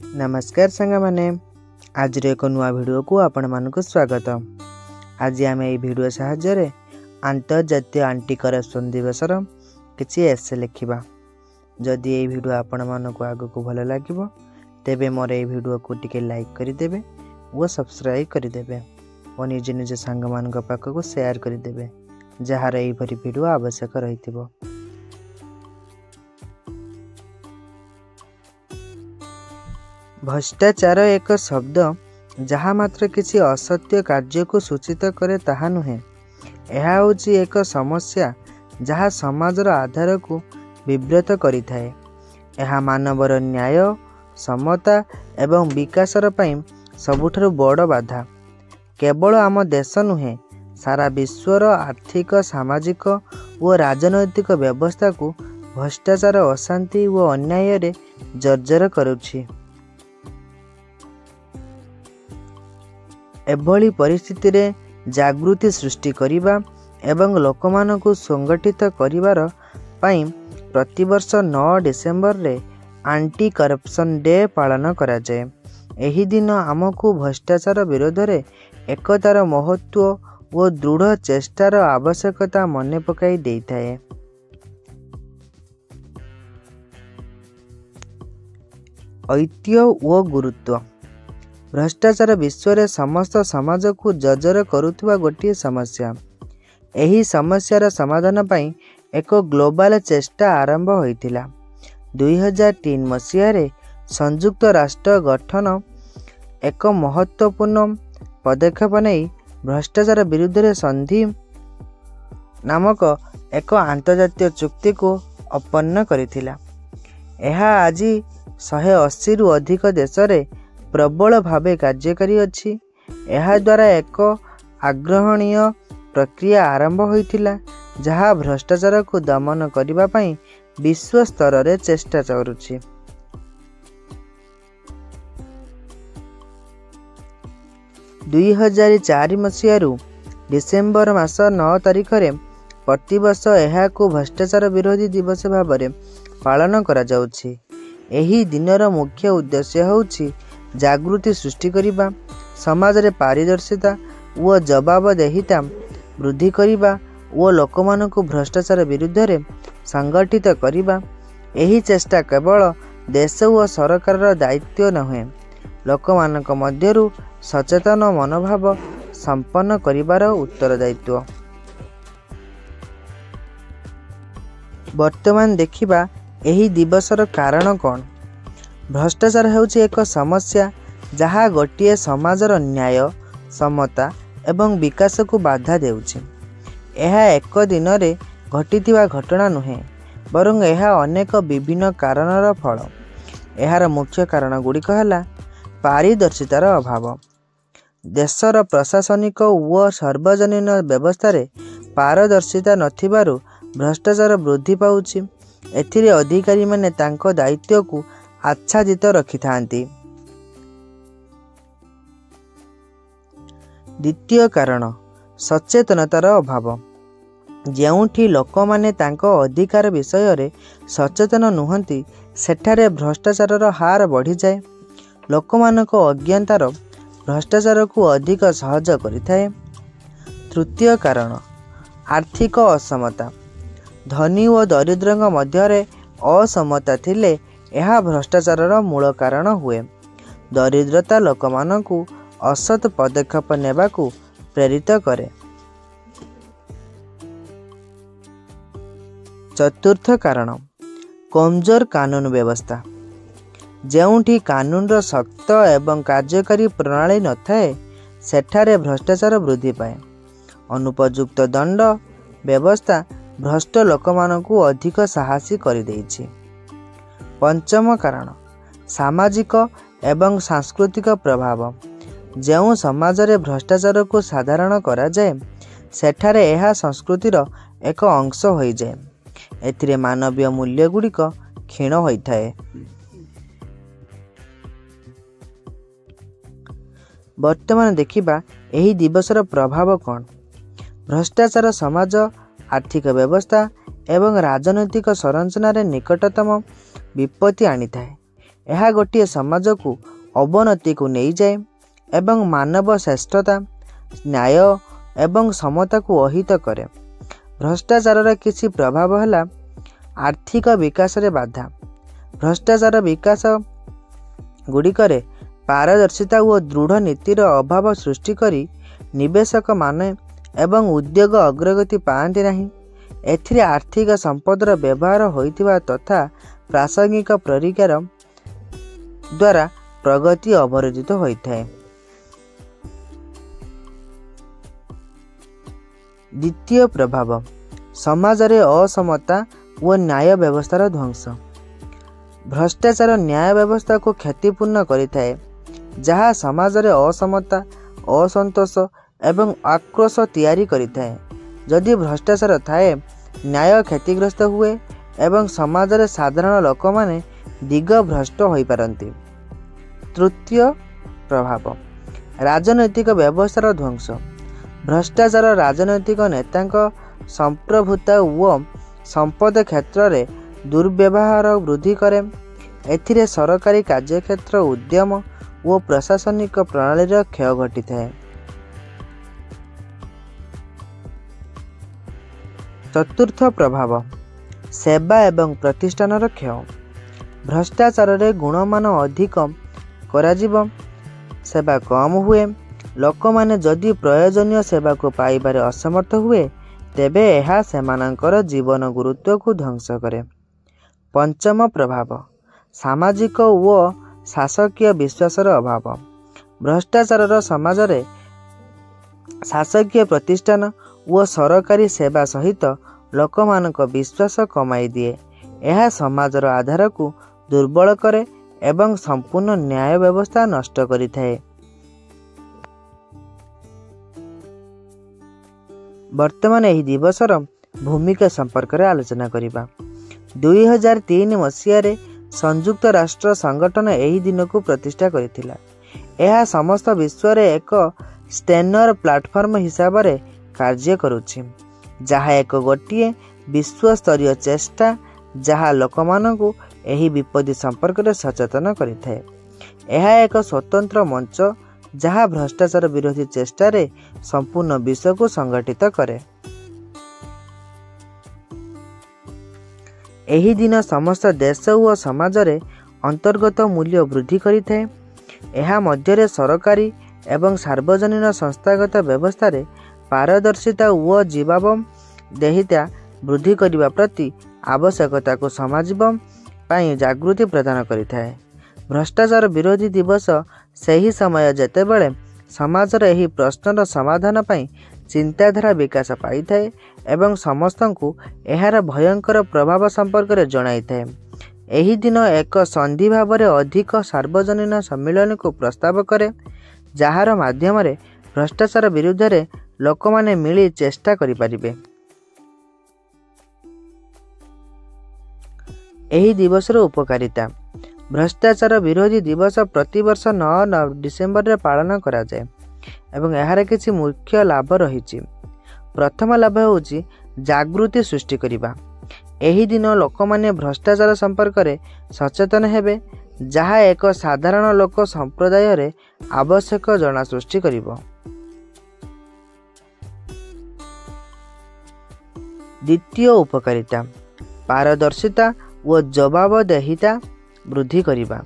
नमस्कार सांग माने आज एक नुआ वीडियो को आपण मानक स्वागत। आज आम ये वीडियो साहाय्य अंतर्जातीय एंटी करप्शन दिवसर किसी एसे लिखा। जदि ये वीडियो आपण मानक आग को भल लगे तेबे मोर ये वीडियो को टिके लाइक करदेवे और सब्सक्राइब करदेवे और निज निज सांग मान पाखक शेयर करदेवे जार यही वीडियो आवश्यक रही। भ्रष्टाचार एक शब्द जहाँ मात्र किसी असत्य कार्य को सूचित करे ताहा नुहे। यह होची एक समस्या जहाँ समाजर आधार को विव्रत करिथाए। यह मानवर न्याय समता एवं विकासर पई सबुठारु बड़ बाधा। केवल आम देश नुहे सारा विश्वर आर्थिक सामाजिक और राजनैतिक व्यवस्था को भ्रष्टाचार अशांति और अन्याय रे जर्जर करुछि। एभली परिस्थिति रे जागृति सृष्टि करिबा एवं लोकमानकु संगठित करिवार पई प्रतिवर्ष 9 डिसेम्बर रे एंटी करप्शन डे पालन करा जाए। एही दिन आमको भ्रष्टाचार विरोध रे एकतार महत्व और दृढ़ चेष्टार आवश्यकता मने पकाई देइथाए। ऐतिह्य और गुरुत्व। भ्रष्टाचार विश्व रे समस्त समाज को जर्जर करुवा गोटे समस्या। एही समस्यार समाधान पई एक ग्लोबल चेष्टा आरंभ होइथिला। 2003 मसीह रे संयुक्त राष्ट्र गठन एक महत्वपूर्ण पदक्षेप नहीं भ्रष्टाचार विरुद्ध रे संधि नामक एक अंतर्जातीय चुक्ति को अपन्न करिथिला। एहा आज 180 रु अधिक देश रे प्रबल भावे कार्यकारी अछि। एहा द्वारा एक आग्रहणीय प्रक्रिया आरंभ होइथिला जहा भ्रष्टाचार को दमन करिबा पई विश्व स्तर रे चेष्टा करुछि। दुई 2004 मसीहारू डिसेम्बर मास 9 तारिख रे प्रतिवर्ष एहा को भ्रष्टाचार विरोधी दिवस भाव पालन करा जाउछि। एही दिनर मुख्य उद्देश्य होछि जागृति सृष्टि करिबा, समाज रे पारदर्शिता और जवाबदेहिता वृद्धि करिबा और लोकमानकु भ्रष्टाचार विरुद्ध रे संगठित करिबा। एही चेष्टा केवल देश और सरकार दायित्व नहुए, लोकमानक मध्यरु सचेतन मनोभाव संपन्न करिबार उत्तरदायित्व। वर्तमान देखिबा एही दिवसर कारण कौन। भ्रष्टाचार हेउछि एक समस्या जहाँ गोटे समाजर न्याय समता एवं विकास को बाधा देउछि। यह एक दिन रे घटिथिबा घटना नुहे बरং यह अनेक विभिन्न कारणर फल। यार मुख्य कारण गुड़िक है पारदर्शितार अभाव। देशर प्रशासनिक व सार्वजनिक व्यवस्था रे पारदर्शिता नथिबारु भ्रष्टाचार वृद्धि पाउछि। एथिरे अधिकारी माने तांको दायित्व को आच्छादित रखि थांती। द्वितीय कारण सचेतनतार अभाव। जेउठी लोक माने तांको अधिकार विषय रे सचेतन नुहंती सेठारे भ्रष्टाचारर हार बढ़ी जाए। लोकमानको अज्ञानतार भ्रष्टाचार को अधिक सहज करिथाए। तृतीय कारण आर्थिक असमता। धनी और दरिद्रंग मध्यरे असमता थिले यह भ्रष्टाचारर मूल कारण हुए। दरिद्रता लोकमानकु असत पदक्षेप नेबाकु प्रेरित करे। चतुर्थ कारण कमजोर कानून व्यवस्था। जेउठी कानूनर शक्त एवं कार्यकारी प्रणाली नथाए सेठारे भ्रष्टाचार वृद्धि पाए। अनुपयुक्त दंड व्यवस्था भ्रष्ट लोकमानकु अधिक साहसी कर देइछि। पंचम कारण सामाजिक एवं सांस्कृतिक प्रभाव। जो समाज रे भ्रष्टाचार को साधारण करा जाए सेठारे यह संस्कृतिर एक अंश हो जाए। एथिरे मानवीय मूल्य गुड़िक क्षीण होइथाए। वर्तमान देखिबा एही दिवसर प्रभाव कौन। भ्रष्टाचार समाज आर्थिक व्यवस्था एवं राजनैतिक संरचना रे निकटतम विपत्ति आनी थाए। ଏହା ଗୋଟିଏ समाज को अवनति को नहीं जाए एवं मानव श्रेष्ठता न्याय एवं समता को अहित करे। भ्रष्टाचार किसी प्रभाव है आर्थिक विकास रे बाधा। भ्रष्टाचार विकास गुड़िकरे पारदर्शिता और दृढ़ नीतिर अभाव सृष्टि करी निवेशक माने एवं उद्योग अग्रगति पाती नहीं। एथिरे आर्थिक संपदर व्यवहार होइतिबा तथा प्रासंगिक प्रक्रियार द्वारा प्रगति अवरोधित होइथाय। द्वितीय प्रभाव समाज रे असमता व न्याय व्यवस्थार ध्वंस। भ्रष्टाचार न्याय व्यवस्था को क्षतिपूर्ण करिथाय, जहाँ समाज रे असमता असंतोष एवं आक्रोश तैयारी करिथाय। जदि भ्रष्टाचार थाए न्याय क्षतिग्रस्त हुए एवं समाज रे साधारण लोक माने दिग भ्रष्ट होई पारंती। तृतीय प्रभाव राजनैतिक व्यवस्थार ध्वंस। भ्रष्टाचार राजनैतिक नेतांक संप्रभुता व संपद क्षेत्र रे दुर्व्यवहार वृद्धि करे। एथिरे सरकारी कार्यक्षेत्र उद्यम व प्रशासनिक प्रणाली क्षय घटी है। चतुर्थ प्रभाव सेवा एवं प्रतिष्ठान क्षय। भ्रष्टाचार रे गुणमान अधिक कराजिब, सेवा कम हुए। लोक माने जदि प्रयोजनीय सेवा को पाइबारे असमर्थ हुए तेबे यह सेमानंकर जीवन गुरुत्व को ध्वंस करे। पंचम प्रभाव सामाजिक व शासकीय विश्वासर अभाव। भ्रष्टाचार समाज रे शासकीय प्रतिष्ठान व सरकारी सेवा सहित लोकमानक विश्वास कमाई दिए। यह समाजर आधार को दुर्बल करे एवं संपूर्ण न्याय व्यवस्था नष्ट करिथाए। वर्तमान एही दिवसर भूमिका संपर्क में आलोचना करिबा। 2003 मसीह संयुक्त राष्ट्र संगठन एही दिन को प्रतिष्ठा करिथिला। यह समस्त विश्व रे एक स्टैंडर्ड प्लेटफॉर्म हिसाब से कार्य करुछि, जहाँ एक गोटिए विश्व स्तरीय चेष्टा जहाँ लोक मानकु एही विपत्ति संपर्क में सचेतन करिथाए। यह एक स्वतंत्र मंच जहाँ भ्रष्टाचार विरोधी चेष्टा रे संपूर्ण विश्व को संगठित करे। एही दिन समस्त देश व समाज रे अंतर्गत मूल्य वृद्धि करिथाए। एहा मध्यरे सरकारी एवं सार्वजनिक संस्थागत व्यवस्था रे पारदर्शिता व जवाबदेहिता वृद्धि करने प्रति आवश्यकता को समाजिब पाई जागृति प्रदान करिथाए। भ्रष्टाचार विरोधी दिवस सही समय जेतेबेले समाज रे एही प्रश्नर समाधान पाई चिंताधारा विकास पाई थाए एवं समस्तंकु एहार भयंकर प्रभाव संपर्क में जणाई थाए। एही दिन एक संधि भाव में अधिक सार्वजनिक सम्मेलन को प्रस्ताव करे, जार माध्यम रे भ्रष्टाचार विरुद्ध रे लोक माने मिली चेष्टा करि परिबे। एही दिवसर उपकारिता। भ्रष्टाचार विरोधी दिवस प्रतिवर्ष 9 डिसेम्बर रे पालन करा जाए एवं यार किछि मुख्य लाभ रही। प्रथम लाभ होछि जागृति सृष्टि करिबा। एही दिन लोक माने भ्रष्टाचार संपर्क में सचेतन हेबे, जहाँ एक साधारण लोक संप्रदाय रे आवश्यक जना सृष्टि करिबो। द्वितीय उपकारिता पारदर्शिता व जवाबदेहिता वृद्धि करिबा।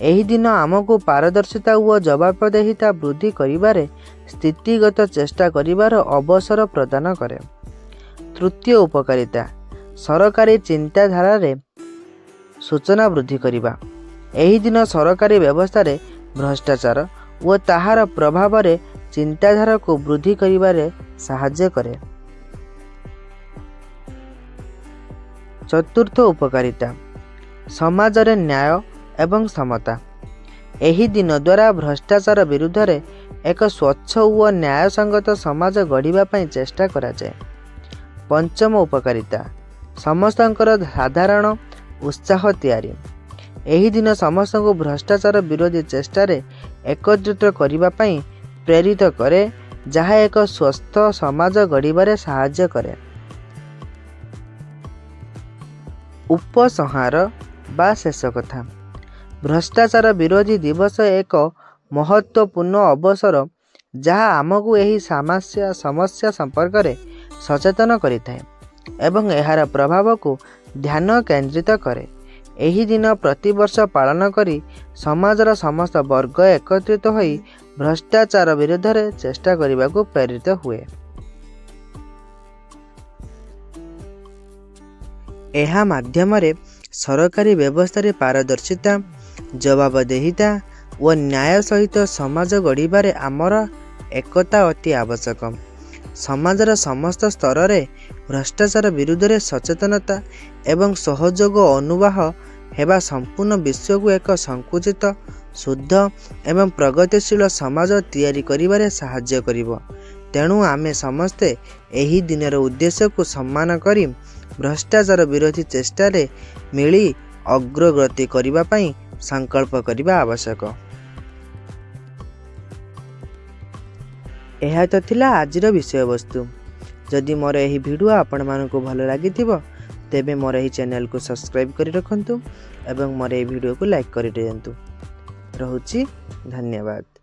एही दिन आमको पारदर्शिता व जवाबदेहिता वृद्धि करिबारे स्थितिगत चेष्टा करिबार अवसर प्रदान करे। तृतीय उपकारिता सरकारी चिंताधारा रे सूचना वृद्धि करिबा। एही दिन सरकारी व्यवस्था रे भ्रष्टाचार व ताहार प्रभाव रे चिंताधारा को वृद्धि करिबारे सहाय्य करे। चतुर्थ उपकारिता समाज रे न्याय एवं समता। एही दिन द्वारा भ्रष्टाचार विरुद्ध रे एक स्वच्छ व न्यायसंगत समाज गढ़िबा पई चेष्टा करा जाए। पंचम उपकारिता समस्तंकर साधारण उत्साह तैयारी। एही दिन समस्त को भ्रष्टाचार विरोधी चेष्टा रे एकत्रित करिबा पई प्रेरित करे, जहाँ एक स्वस्थ समाज गढ़िबारे सहाय्य करे। उपसंहार बा शेष कथा। भ्रष्टाचार विरोधी दिवस एक महत्वपूर्ण अवसर जहाँ आमको यही समस्या संपर्क में सचेतन करिଥାଏ एवं एहार प्रभाव को ध्यान केंद्रित करे। एही दिन प्रतिवर्ष पालन करी समाजर समस्त वर्ग एकत्रित होई भ्रष्टाचार विरुद्ध रे चेष्टा करने को प्रेरित हुए। एहा माध्यम रे सरकारी व्यवस्था रे पारदर्शिता, जवाबदेहिता व न्याय सहित समाज गढ़िबारे आमर एकता अति आवश्यक। समाजर समस्त स्तर रे भ्रष्टाचार विरुद्ध रे सचेतनता एवं सहयोग अनुवाह हेबा संपूर्ण विश्व को एक संकुचित, शुद्ध एवं प्रगतिशील समाज तैयारी करिबारे सहाय्य करिवो। तेणु आमे समस्ते एही दिनर उद्देश्य को सम्मान करी भ्रष्टाचार विरोधी चेष्टा रे मिली अग्रगति करिबा पई संकल्प करिबा आवश्यक। यह तो थिला आजिर विषय वस्तु। जदि मोर एही वीडियो आपण मानकु भल लागिथिबो तेबे मोर एही चैनल को सब्सक्राइब करि रखंतु एवं मोर एही वीडियो को लाइक करि दियंतु। रहुछि, धन्यवाद।